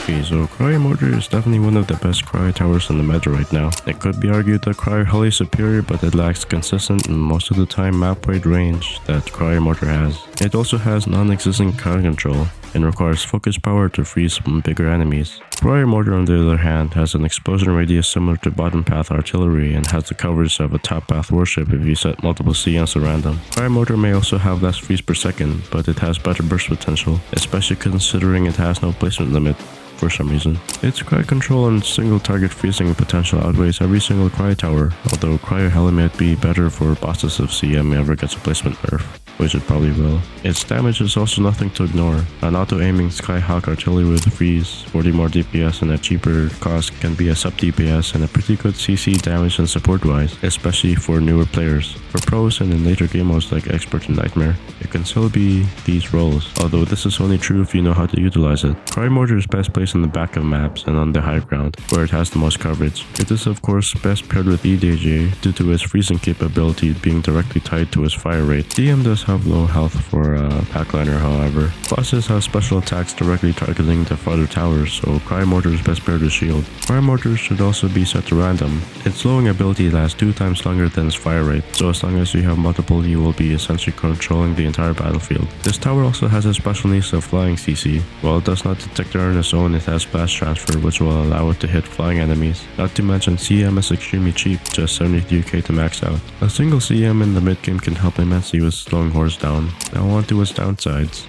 Okay, so Cryo Mortar is definitely one of the best cryo towers in the meta right now. It could be argued that Cryo Hell is superior, but it lacks consistent and most of the time map-wide range that Cryo Mortar has. It also has non-existent crowd control and requires focus power to freeze some bigger enemies. Cryo Mortar on the other hand has an explosion radius similar to bottom path artillery and has the coverage of a top path warship if you set multiple CMs at random. Cryo Mortar may also have less freeze per second, but it has better burst potential, especially considering it has no placement limit for some reason. Its crowd control and single target freezing potential outweighs every single cryo tower, although Cryo Heli might be better for bosses if CM ever gets a placement nerf, which it probably will. Its damage is also nothing to ignore. An auto-aiming Skyhawk artillery with freeze, 40 more DPS and a cheaper cost can be a sub-DPS and a pretty good CC damage and support-wise, especially for newer players. For pros and in later game modes like Expert and Nightmare, it can still be these roles, although this is only true if you know how to utilize it. Cryo Mortar is best placed in the back of maps and on the high ground, where it has the most coverage. It is of course best paired with EDJ due to its freezing capability being directly tied to its fire rate. DM does have low health for a packliner however. Bosses have special attacks directly targeting the farther towers, so Cryo Mortar is best paired with shield. Cryo Mortar should also be set to random. Its slowing ability lasts 2 times longer than its fire rate, so as long as you have multiple you will be essentially controlling the entire battlefield. This tower also has a special niche of flying CC. While it does not detect her on its own, it has blast transfer which will allow it to hit flying enemies. Not to mention CM is extremely cheap, just 73k to max out. A single CM in the mid game can help immensely with slowing hordes down. Now on to its downsides.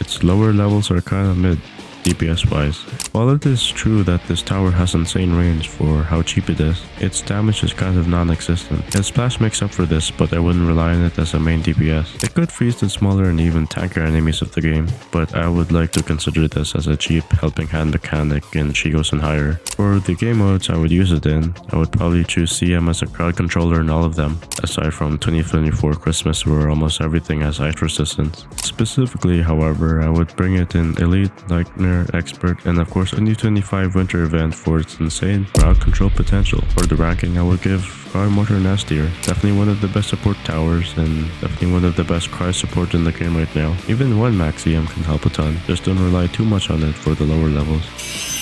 Its lower levels are kinda mid, DPS wise. While it is true that this tower has insane range for how cheap it is, its damage is kind of non-existent. Its splash makes up for this, but I wouldn't rely on it as a main DPS. It could freeze the smaller and even tankier enemies of the game, but I would like to consider this as a cheap helping hand mechanic in Shigos and higher. For the game modes I would use it in, I would probably choose CM as a crowd controller in all of them, aside from 2024 Christmas where almost everything has ice resistance. Specifically, however, I would bring it in Elite, Nightmare, Expert, and of course a new 25 winter event for its insane crowd control potential. For the ranking, I would give Cryo Mortar an S tier. Definitely one of the best support towers and definitely one of the best cryo support in the game right now. Even one max CM can help a ton, just don't rely too much on it for the lower levels.